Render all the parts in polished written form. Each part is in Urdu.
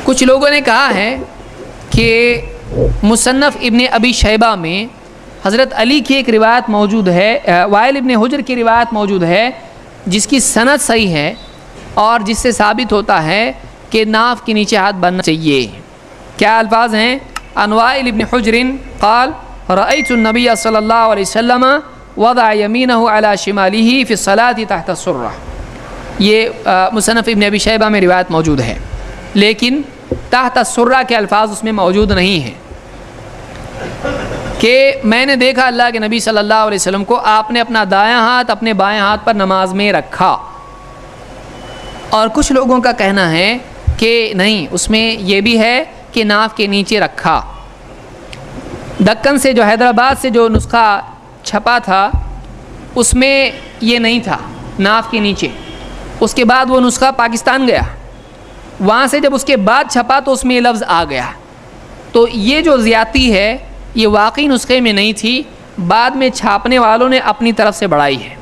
کچھ لوگوں نے کہا ہے کہ مصنف ابن ابی شیبہ میں حضرت علی کی ایک روایت موجود ہے، وائل ابن حجر کی روایت موجود ہے جس کی سند صحیح ہے اور جس سے ثابت ہوتا ہے کہ ناف کے نیچے ہاتھ باندھنا چاہیے۔ کیا الفاظ ہیں؟ عن وائل ابن حجر قال رأيت النبي صلی اللہ علیہ وسلم وضع يمينه على شماله في الصلاة تحت السرة۔ یہ مصنف ابن ابی شیبہ میں روایت موجود ہے، لیکن تحت السرة کے الفاظ اس میں موجود نہیں ہیں کہ میں نے دیکھا اللہ کے نبی صلی اللہ علیہ وسلم کو آپ نے اپنا دایاں ہاتھ اپنے بائیں ہاتھ پر نماز میں رکھا۔ اور کچھ لوگوں کا کہنا ہے کہ نہیں، اس میں یہ بھی ہے کہ ناف کے نیچے رکھا۔ دکن سے جو حیدرآباد سے جو نسخہ چھپا تھا اس میں یہ نہیں تھا ناف کے نیچے، اس کے بعد وہ نسخہ پاکستان گیا، وہاں سے جب اس کے بعد چھپا تو اس میں یہ لفظ آ گیا۔ تو یہ جو زیادتی ہے یہ واقعی نسخے میں نہیں تھی، بعد میں چھاپنے والوں نے اپنی طرف سے بڑھائی ہے۔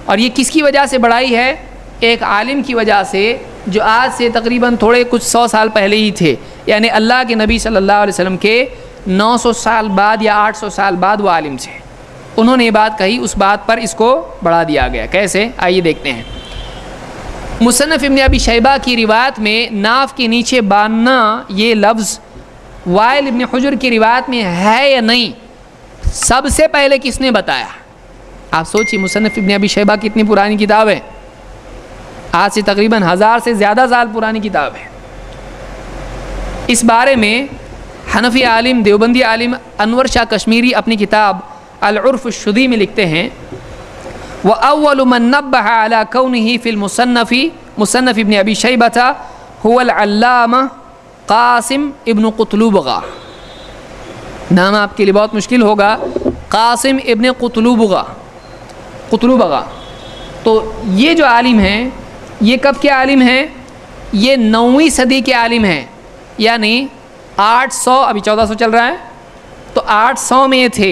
اور یہ کس کی وجہ سے بڑھائی ہے؟ ایک عالم کی وجہ سے جو آج سے تقریباً تھوڑے کچھ 100 سال پہلے ہی تھے، یعنی اللہ کے نبی صلی اللہ علیہ وسلم کے 900 سال بعد یا 800 سال بعد وہ عالم تھے، انہوں نے یہ بات کہی، اس بات پر اس کو بڑھا دیا گیا۔ کیسے؟ آئیے دیکھتے ہیں۔ مصنف ابن ابی شیبہ کی روایت میں ناف کے نیچے باندھنا یہ لفظ وائل ابن حجر کی روایت میں ہے یا نہیں، سب سے پہلے کس نے بتایا؟ آپ سوچیے، مصنف ابن ابی شیبہ کتنی پرانی کتاب ہے، آج سے تقریباً 1000 سے زیادہ سال پرانی کتاب ہے۔ اس بارے میں حنفی عالم دیوبندی عالم انور شاہ کشمیری اپنی کتاب العرف الشدی میں لکھتے ہیں وَأَوَّلُ مَن نَبَّهَ عَلَى كَوْنِهِ فِي الْمُصَنَّفِ مصنف ابن ابی شیبہ هو العلامہ قاسم ابن قطلوبغہ۔ نام آپ کے لیے بہت مشکل ہوگا، قاسم ابن قطلوبغہ۔ تو یہ جو عالم ہیں یہ کب کے عالم ہیں؟ یہ 9ویں صدی کے عالم ہیں، یعنی 800، ابھی 1400 چل رہا ہے تو 800 میں تھے۔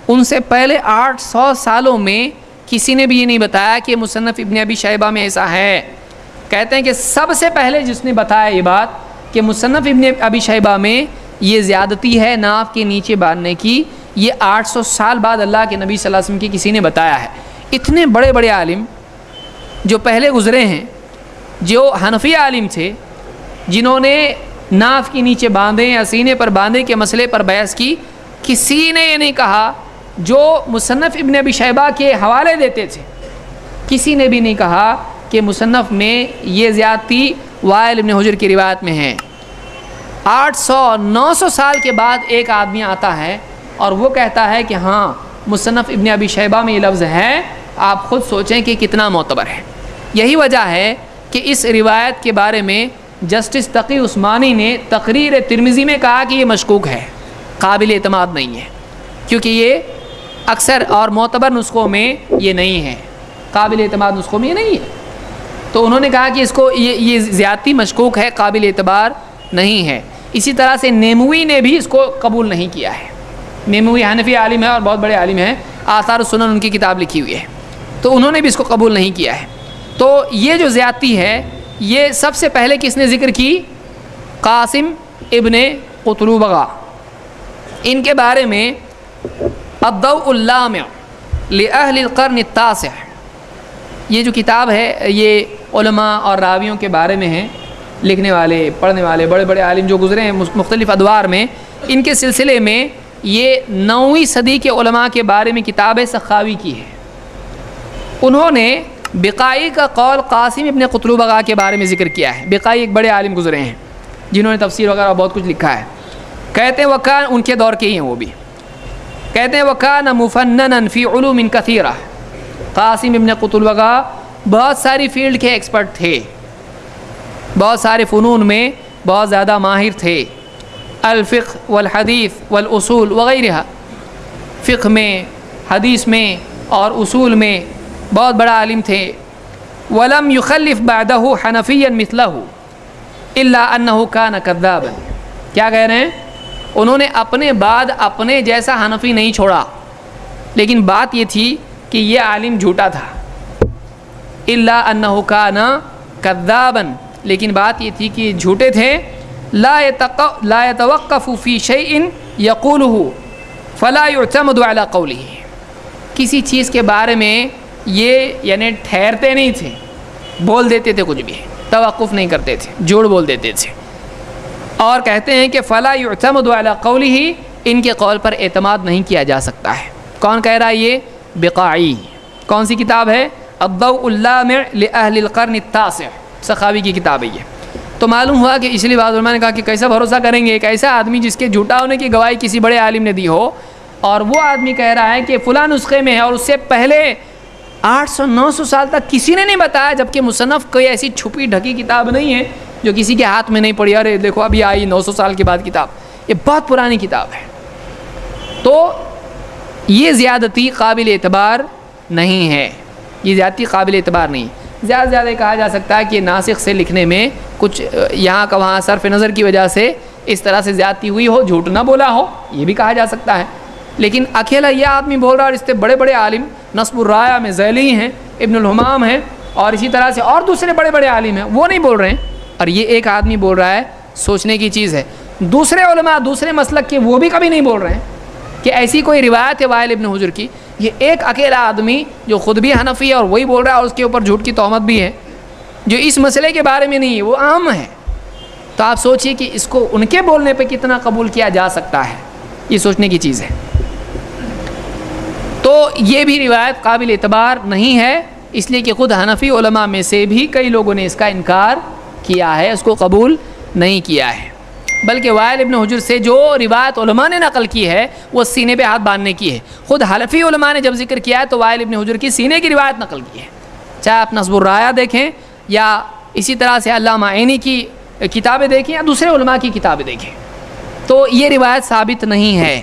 ان سے پہلے 800 سالوں میں کسی نے بھی یہ نہیں بتایا کہ مصنف ابن ابی شیبہ میں ایسا ہے۔ کہتے ہیں کہ سب سے پہلے جس نے بتایا یہ بات کہ مصنف ابن ابی شیبہ میں یہ زیادتی ہے ناف کے نیچے باندھنے کی، یہ 800 سال بعد اللہ کے نبی صلی اللہ علیہ وسلم کی کسی نے بتایا ہے۔ اتنے بڑے بڑے عالم جو پہلے گزرے ہیں، جو حنفی عالم تھے، جنہوں نے ناف کے نیچے باندھے یا سینے پر باندھے کے مسئلے پر بحث کی، کسی نے یہ نہیں کہا، جو مصنف ابن ابی شیبہ کے حوالے دیتے تھے کسی نے بھی نہیں کہا کہ مصنف میں یہ زیادتی وائل ابن حجر کی روایت میں ہے۔ 800-900 سال کے بعد ایک آدمی آتا ہے اور وہ کہتا ہے کہ ہاں مصنف ابن ابی شیبہ میں یہ لفظ ہے۔ آپ خود سوچیں کہ کتنا معتبر ہے۔ یہی وجہ ہے کہ اس روایت کے بارے میں جسٹس تقی عثمانی نے تقریر ترمذی میں کہا کہ یہ مشکوک ہے، قابل اعتماد نہیں ہے، کیونکہ یہ اکثر اور معتبر نسخوں میں یہ نہیں ہے، قابل اعتماد نسخوں میں یہ نہیں ہے۔ تو انہوں نے کہا کہ اس کو یہ زیادتی مشکوک ہے، قابل اعتبار نہیں ہے۔ اسی طرح سے نیموی نے بھی اس کو قبول نہیں کیا ہے۔ نیموی حنفی عالم ہے اور بہت بڑے عالم ہیں، آثار السنن ان کی کتاب لکھی ہوئی ہے، تو انہوں نے بھی اس کو قبول نہیں کیا ہے۔ تو یہ جو زیادتی ہے یہ سب سے پہلے کس نے ذکر کی؟ قاسم ابن قطلوبغہ۔ ان کے بارے میں الضوء اللامع لأہل القرن التاسع، یہ جو کتاب ہے یہ علماء اور راویوں کے بارے میں ہے، لکھنے والے پڑھنے والے بڑے بڑے عالم جو گزرے ہیں مختلف ادوار میں، ان کے سلسلے میں یہ 9ویں صدی کے علماء کے بارے میں کتاب سخاوی کی ہے۔ انہوں نے بقائی کا قول قاسم ابن قطلوبغہ کے بارے میں ذکر کیا ہے۔ بقائی ایک بڑے عالم گزرے ہیں جنہوں نے تفسیر وغیرہ بہت کچھ لکھا ہے۔ کہتے ہیں وکان، ان کے دور کے ہی ہیں وہ بھی، کہتے ہیں وکان مفننا فی علوم کثیرہ۔ قاسم ابن قطلوبغہ بہت ساری فیلڈ کے ایکسپرٹ تھے، بہت سارے فنون میں بہت زیادہ ماہر تھے، الفقہ والحدیث والاصول وغیرہ، فقہ میں، حدیث میں اور اصول میں بہت بڑا عالم تھے۔ ولم یخلف بعدہ حنفیا مثلہ الا انہ کان کذابا۔ کیا کہہ رہے ہیں؟ انہوں نے اپنے بعد اپنے جیسا حنفی نہیں چھوڑا، لیکن بات یہ تھی کہ یہ عالم جھوٹا تھا۔ الا انہ کان کذابا، لیکن بات یہ تھی کہ جھوٹے تھے۔ لا يتوقف في شيء يقوله فلا يعتمد على قوله، کسی چیز کے بارے میں یہ یعنی ٹھہرتے نہیں تھے، بول دیتے تھے، کچھ بھی توقف نہیں کرتے تھے، جھوٹ بول دیتے تھے، اور کہتے ہیں کہ فلا يعتمد على قوله، ان کے قول پر اعتماد نہیں کیا جا سکتا ہے۔ کون کہہ رہا ہے یہ؟ بقاعی۔ کون سی کتاب ہے؟ الضوء اللامع لأہل القرن التاسع، سخاوی کی کتاب ہے یہ۔ تو معلوم ہوا کہ اس لیے بعض علماء نے کہا کہ کیسا بھروسہ کریں گے ایک ایسا آدمی جس کے جھوٹا ہونے کی گواہی کسی بڑے عالم نے دی ہو، اور وہ آدمی کہہ رہا ہے کہ فلاں نسخے میں ہے، اور اس سے پہلے 800-900 سال تک کسی نے نہیں بتایا، جبکہ مصنف کوئی ایسی چھپی ڈھکی کتاب نہیں ہے جو کسی کے ہاتھ میں نہیں پڑی، ارے دیکھو ابھی آئی 900 سال کے بعد کتاب، یہ بہت پرانی کتاب ہے۔ تو یہ زیادتی قابل اعتبار نہیں ہے، یہ زیادتی قابل اعتبار نہیں۔ زیادہ سے زیادہ کہا جا سکتا ہے کہ ناسخ سے لکھنے میں کچھ یہاں کا وہاں صرف نظر کی وجہ سے اس طرح سے زیادتی ہوئی ہو، جھوٹ نہ بولا ہو، یہ بھی کہا جا سکتا ہے۔ لیکن اکیلا یہ آدمی بول رہا ہے، اور اس سے بڑے بڑے عالم نصب الرایہ میں ذیلی ہیں، ابن الحمام ہیں، اور اسی طرح سے اور دوسرے بڑے بڑے عالم ہیں، وہ نہیں بول رہے ہیں، اور یہ ایک آدمی بول رہا ہے، سوچنے کی چیز ہے۔ دوسرے علماء دوسرے مسلک کے وہ بھی کبھی نہیں بول رہے ہیں کہ ایسی کوئی روایت ہے وائل ابن حجر کی۔ یہ ایک اکیلا آدمی جو خود بھی حنفی ہے اور وہی بول رہا ہے، اور اس کے اوپر جھوٹ کی تہمت بھی ہے، جو اس مسئلے کے بارے میں نہیں ہے، وہ عام ہے۔ تو آپ سوچئے کہ اس کو ان کے بولنے پہ کتنا قبول کیا جا سکتا ہے، یہ سوچنے کی چیز ہے۔ تو یہ بھی روایت قابل اعتبار نہیں ہے، اس لیے کہ خود حنفی علماء میں سے بھی کئی لوگوں نے اس کا انکار کیا ہے، اس کو قبول نہیں کیا ہے۔ بلکہ وائل ابن حجر سے جو روایت علماء نے نقل کی ہے وہ سینے پہ ہاتھ باندھنے کی ہے۔ خود حنفی علماء نے جب ذکر کیا ہے تو وائل ابن حجر کی سینے کی روایت نقل کی ہے، چاہے آپ نصب الرایہ دیکھیں یا اسی طرح سے علامہ عینی کی کتابیں دیکھیں یا دوسرے علماء کی کتابیں دیکھیں، تو یہ روایت ثابت نہیں ہے۔